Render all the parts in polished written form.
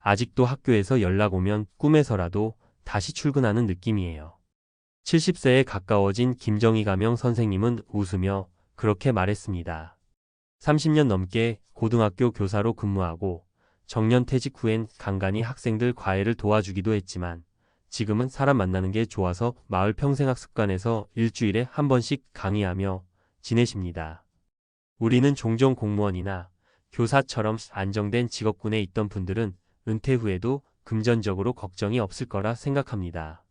아직도 학교에서 연락 오면 꿈에서라도 다시 출근하는 느낌이에요. 70세에 가까워진 김정희 가명 선생님은 웃으며 그렇게 말했습니다. 30년 넘게 고등학교 교사로 근무하고 정년 퇴직 후엔 간간히 학생들 과외를 도와주기도 했지만 지금은 사람 만나는 게 좋아서 마을 평생학습관에서 일주일에 한 번씩 강의하며 지내십니다. 우리는 종종 공무원이나 교사처럼 안정된 직업군에 있던 분들은 은퇴 후에도 금전적으로 걱정이 없을 거라 생각합니다.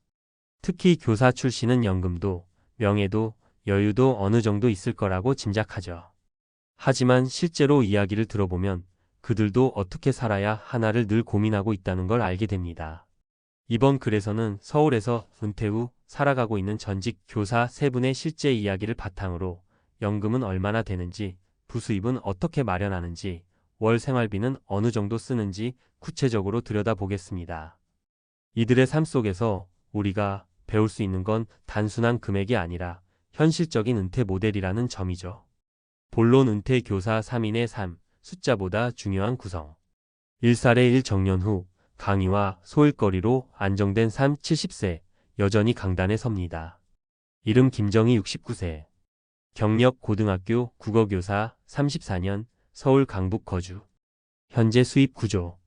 특히 교사 출신은 연금도, 명예도, 여유도 어느 정도 있을 거라고 짐작하죠. 하지만 실제로 이야기를 들어보면 그들도 어떻게 살아야 하나를 늘 고민하고 있다는 걸 알게 됩니다. 이번 글에서는 서울에서 은퇴 후 살아가고 있는 전직 교사 3분의 실제 이야기를 바탕으로 연금은 얼마나 되는지, 부수입은 어떻게 마련하는지, 월 생활비는 어느 정도 쓰는지 구체적으로 들여다보겠습니다. 이들의 삶 속에서 우리가 배울 수 있는 건 단순한 금액이 아니라 현실적인 은퇴 모델이라는 점이죠. 본론 은퇴 교사 3인의 삶, 숫자보다 중요한 구성. 1살의 1 정년 후 강의와 소일거리로 안정된 삶 70세, 여전히 강단에 섭니다. 이름 김정희 69세. 경력 고등학교 국어교사 34년, 서울 강북 거주. 현재 수입 구조.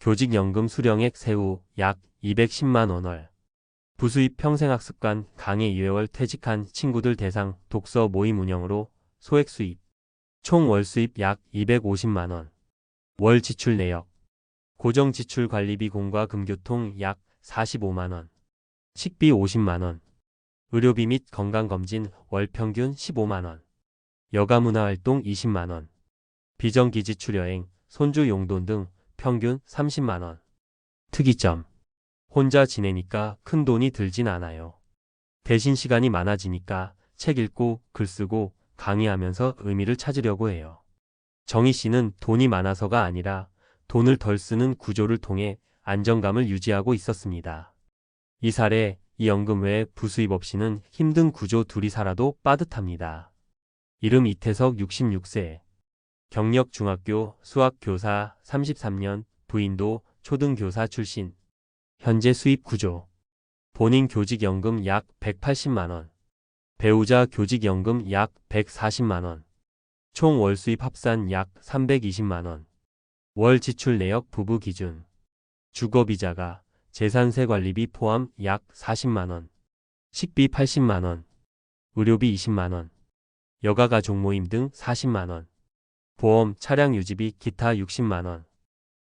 교직연금 수령액 세후 약 210만 원 월. 부수입 평생학습관 강의 2회월 퇴직한 친구들 대상 독서 모임 운영으로 소액 수입. 총 월 수입 약 250만 원. 월 지출 내역. 고정 지출 관리비 공과 금교통 약 45만 원. 식비 50만 원. 의료비 및 건강검진 월 평균 15만 원. 여가 문화활동 20만 원. 비정기 지출 여행, 손주 용돈 등 평균 30만 원. 특이점. 혼자 지내니까 큰 돈이 들진 않아요. 대신 시간이 많아지니까 책 읽고 글 쓰고 강의하면서 의미를 찾으려고 해요. 정희 씨는 돈이 많아서가 아니라 돈을 덜 쓰는 구조를 통해 안정감을 유지하고 있었습니다. 이 사례, 이 연금 외에 부수입 없이는 힘든 구조 둘이 살아도 빠듯합니다. 이름 이태석 66세. 경력 중학교 수학교사 33년, 부인도 초등교사 출신. 현재 수입 구조. 본인 교직연금 약 180만 원. 배우자 교직연금 약 140만 원. 총 월 수입 합산 약 320만 원. 월 지출 내역 부부 기준. 주거비자가 재산세 관리비 포함 약 40만 원. 식비 80만 원. 의료비 20만 원. 여가 가족 모임 등 40만 원. 보험, 차량 유지비, 기타 60만 원.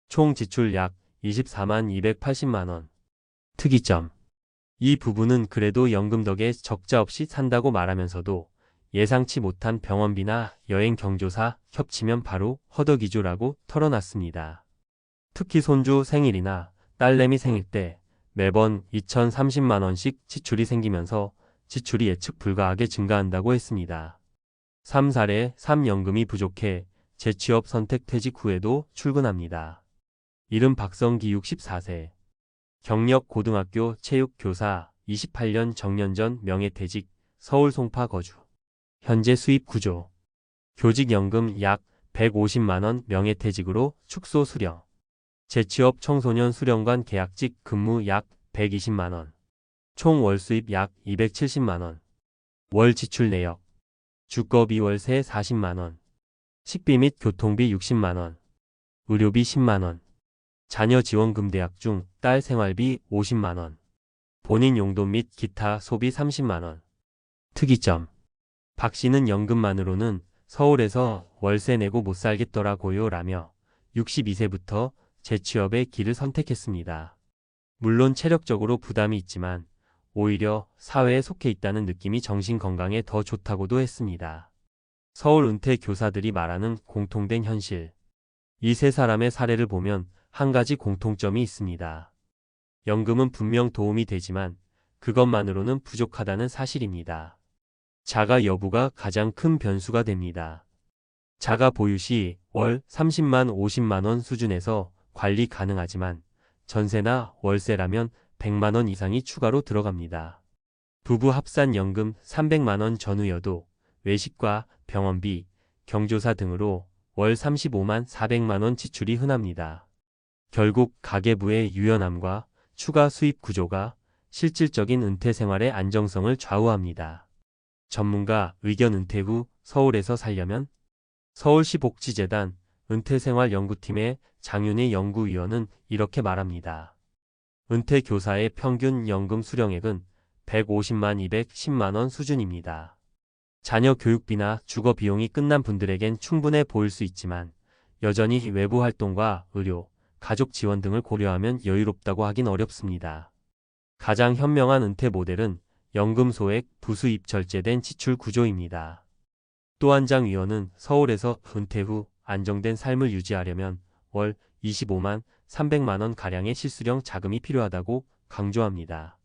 총 지출 약 24만 280만 원. 특이점. 이 부부는 그래도 연금 덕에 적자 없이 산다고 말하면서도 예상치 못한 병원비나 여행 경조사 협치면 바로 허덕이죠라고 털어놨습니다. 특히 손주 생일이나 딸내미 생일 때 매번 2,030만 원씩 지출이 생기면서 지출이 예측 불가하게 증가한다고 했습니다. 3살에 3연금이 부족해 재취업 선택 퇴직 후에도 출근합니다. 이름 박성기 64세. 경력 고등학교 체육교사 28년 정년전 명예퇴직 서울 송파 거주. 현재 수입 구조. 교직연금 약 150만 원 명예퇴직으로 축소 수령. 재취업 청소년 수령관 계약직 근무 약 120만 원. 총 월 수입 약 270만 원. 월 지출 내역. 주거비 월세 40만 원. 식비 및 교통비 60만 원. 의료비 10만 원. 자녀 지원금 대학 중 딸 생활비 50만 원. 본인 용돈 및 기타 소비 30만 원. 특이점. 박 씨는 연금만으로는 서울에서 월세 내고 못 살겠더라고요 라며 62세부터 재취업의 길을 선택했습니다. 물론 체력적으로 부담이 있지만 오히려 사회에 속해 있다는 느낌이 정신 건강에 더 좋다고도 했습니다. 서울 은퇴 교사들이 말하는 공통된 현실. 이 세 사람의 사례를 보면 한 가지 공통점이 있습니다. 연금은 분명 도움이 되지만 그것만으로는 부족하다는 사실입니다. 자가 여부가 가장 큰 변수가 됩니다. 자가 보유 시 월 30만 50만 원 수준에서 관리 가능하지만 전세나 월세라면 100만 원 이상이 추가로 들어갑니다. 부부 합산 연금 300만 원 전후여도 외식과 병원비, 경조사 등으로 월 35만 400만 원 지출이 흔합니다. 결국 가계부의 유연함과 추가 수입 구조가 실질적인 은퇴 생활의 안정성을 좌우합니다. 전문가 의견 은퇴 후 서울에서 살려면 서울시 복지재단 은퇴생활연구팀의 장윤희 연구위원은 이렇게 말합니다. 은퇴 교사의 평균 연금 수령액은 150만 210만 원 수준입니다. 자녀 교육비나 주거 비용이 끝난 분들에겐 충분해 보일 수 있지만 여전히 외부 활동과 의료, 가족 지원 등을 고려하면 여유롭다고 하긴 어렵습니다. 가장 현명한 은퇴 모델은 연금 소액 부수입 절제된 지출 구조입니다. 또 한 장 위원은 서울에서 은퇴 후 안정된 삶을 유지하려면 월 25만 300만 원 가량의 실수령 자금이 필요하다고 강조합니다.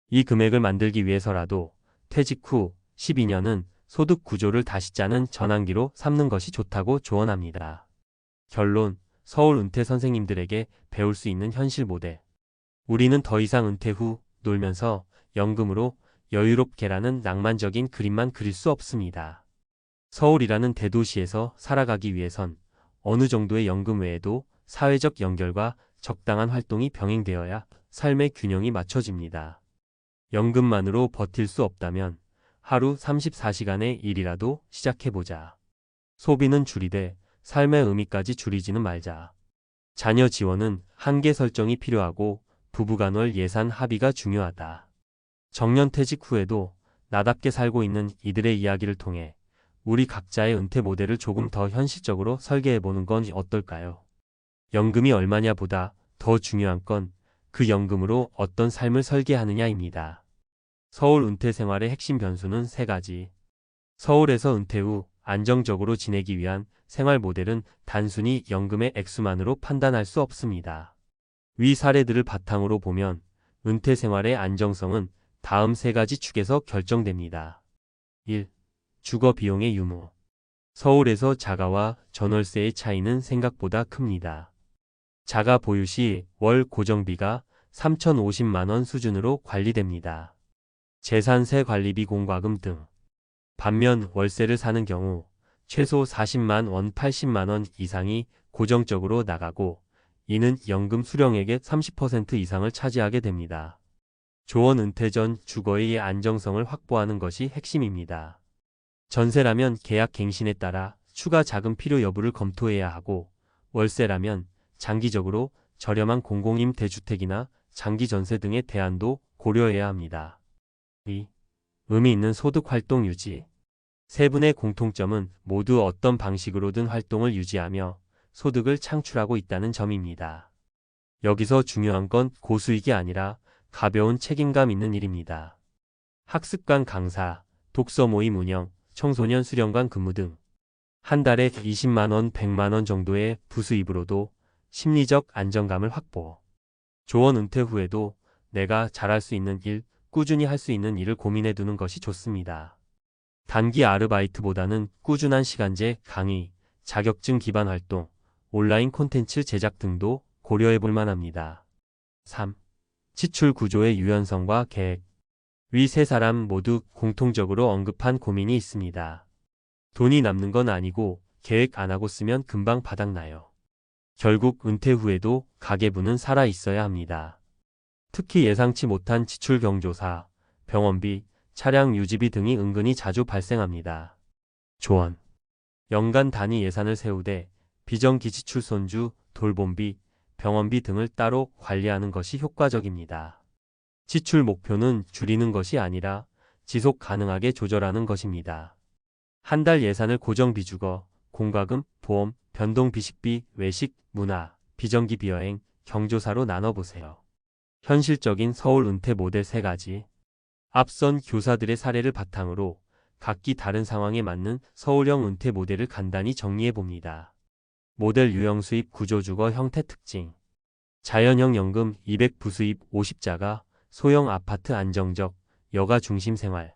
이 금액을 만들기 위해서라도 퇴직 후 12년은 소득 구조를 다시 짜는 전환기로 삼는 것이 좋다고 조언합니다. 결론, 서울 은퇴 선생님들에게 배울 수 있는 현실 모델. 우리는 더 이상 은퇴 후 놀면서 연금으로 여유롭게라는 낭만적인 그림만 그릴 수 없습니다. 서울이라는 대도시에서 살아가기 위해선 어느 정도의 연금 외에도 사회적 연결과 적당한 활동이 병행되어야 삶의 균형이 맞춰집니다. 연금만으로 버틸 수 없다면 하루 34시간의 일이라도 시작해보자. 소비는 줄이되 삶의 의미까지 줄이지는 말자. 자녀 지원은 한계 설정이 필요하고 부부간월 예산 합의가 중요하다. 정년퇴직 후에도 나답게 살고 있는 이들의 이야기를 통해 우리 각자의 은퇴 모델을 조금 더 현실적으로 설계해보는 건 어떨까요? 연금이 얼마냐 보다 더 중요한 건 그 연금으로 어떤 삶을 설계하느냐입니다. 서울 은퇴 생활의 핵심 변수는 3가지. 서울에서 은퇴 후 안정적으로 지내기 위한 생활 모델은 단순히 연금의 액수만으로 판단할 수 없습니다. 위 사례들을 바탕으로 보면 은퇴 생활의 안정성은 다음 3가지 축에서 결정됩니다. 1. 주거 비용의 유무. 서울에서 자가와 전월세의 차이는 생각보다 큽니다. 자가 보유 시 월 고정비가 3,050만 원 수준으로 관리됩니다. 재산세 관리비 공과금 등. 반면 월세를 사는 경우 최소 40만 원 80만 원 이상이 고정적으로 나가고 이는 연금 수령액의 30% 이상을 차지하게 됩니다. 조원 은퇴 전 주거의 안정성을 확보하는 것이 핵심입니다. 전세라면 계약 갱신에 따라 추가 자금 필요 여부를 검토해야 하고 월세라면 장기적으로 저렴한 공공임대주택이나 장기 전세 등의 대안도 고려해야 합니다. 2. 의미 있는 소득 활동 유지. 3분의 공통점은 모두 어떤 방식으로든 활동을 유지하며 소득을 창출하고 있다는 점입니다. 여기서 중요한 건 고수익이 아니라 가벼운 책임감 있는 일입니다. 학습관 강사, 독서 모임 운영, 청소년 수련관 근무 등 한 달에 20만 원, 100만 원 정도의 부수입으로도 심리적 안정감을 확보. 조원 은퇴 후에도 내가 잘할 수 있는 일, 꾸준히 할 수 있는 일을 고민해 두는 것이 좋습니다. 단기 아르바이트보다는 꾸준한 시간제, 강의, 자격증 기반 활동, 온라인 콘텐츠 제작 등도 고려해 볼 만합니다. 3. 지출 구조의 유연성과 계획. 위 3사람 모두 공통적으로 언급한 고민이 있습니다. 돈이 남는 건 아니고 계획 안 하고 쓰면 금방 바닥나요. 결국 은퇴 후에도 가계부는 살아 있어야 합니다. 특히 예상치 못한 지출 경조사, 병원비, 차량 유지비 등이 은근히 자주 발생합니다. 조언. 연간 단위 예산을 세우되 비정기 지출 손주, 돌봄비, 병원비 등을 따로 관리하는 것이 효과적입니다. 지출 목표는 줄이는 것이 아니라 지속 가능하게 조절하는 것입니다. 한 달 예산을 고정 비주거, 공과금, 보험, 변동 비식비, 외식, 문화, 비정기 비여행, 경조사로 나눠보세요. 현실적인 서울 은퇴 모델 3가지. 앞선 교사들의 사례를 바탕으로 각기 다른 상황에 맞는 서울형 은퇴 모델을 간단히 정리해봅니다. 모델 유형 수입 구조주거 형태 특징. 자연형 연금 200 부수입 50자가 소형 아파트 안정적 여가 중심 생활.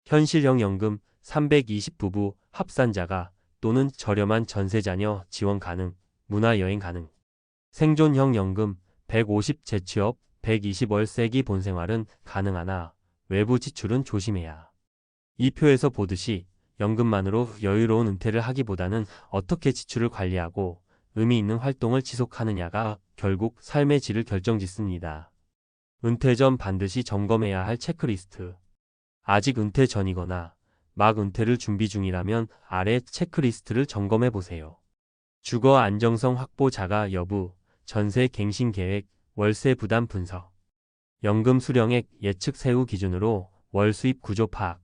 현실형 연금 320 부부 합산자가 또는 저렴한 전세자녀 지원 가능, 문화여행 가능. 생존형 연금 150 재취업, 120 월세기 본생활은 가능하나 외부 지출은 조심해야. 이 표에서 보듯이 연금만으로 여유로운 은퇴를 하기보다는 어떻게 지출을 관리하고 의미 있는 활동을 지속하느냐가 결국 삶의 질을 결정짓습니다. 은퇴 전 반드시 점검해야 할 체크리스트. 아직 은퇴 전이거나 막 은퇴를 준비 중이라면 아래 체크리스트를 점검해 보세요. 주거 안정성 확보 자가 여부, 전세 갱신 계획, 월세 부담 분석, 연금 수령액 예측 세후 기준으로 월 수입 구조 파악,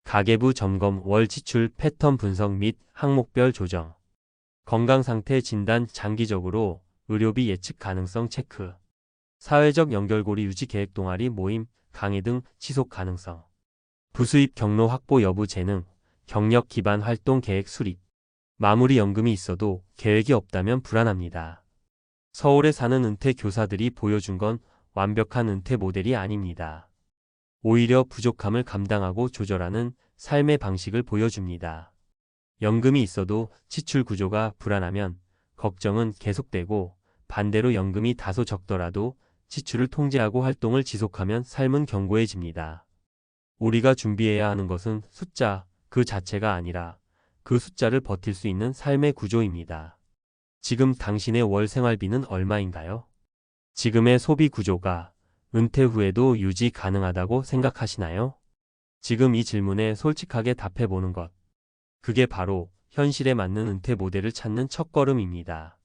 가계부 점검 월 지출 패턴 분석 및 항목별 조정, 건강 상태 진단 장기적으로 의료비 예측 가능성 체크, 사회적 연결고리 유지 계획 동아리 모임, 강의 등 지속 가능성, 부수입 경로 확보 여부 재능, 경력 기반 활동 계획 수립, 마무리 연금이 있어도 계획이 없다면 불안합니다. 서울에 사는 은퇴 교사들이 보여준 건 완벽한 은퇴 모델이 아닙니다. 오히려 부족함을 감당하고 조절하는 삶의 방식을 보여줍니다. 연금이 있어도 지출 구조가 불안하면 걱정은 계속되고 반대로 연금이 다소 적더라도 지출을 통제하고 활동을 지속하면 삶은 견고해집니다. 우리가 준비해야 하는 것은 숫자 그 자체가 아니라 그 숫자를 버틸 수 있는 삶의 구조입니다. 지금 당신의 월 생활비는 얼마인가요? 지금의 소비 구조가 은퇴 후에도 유지 가능하다고 생각하시나요? 지금 이 질문에 솔직하게 답해보는 것. 그게 바로 현실에 맞는 은퇴 모델을 찾는 첫걸음입니다.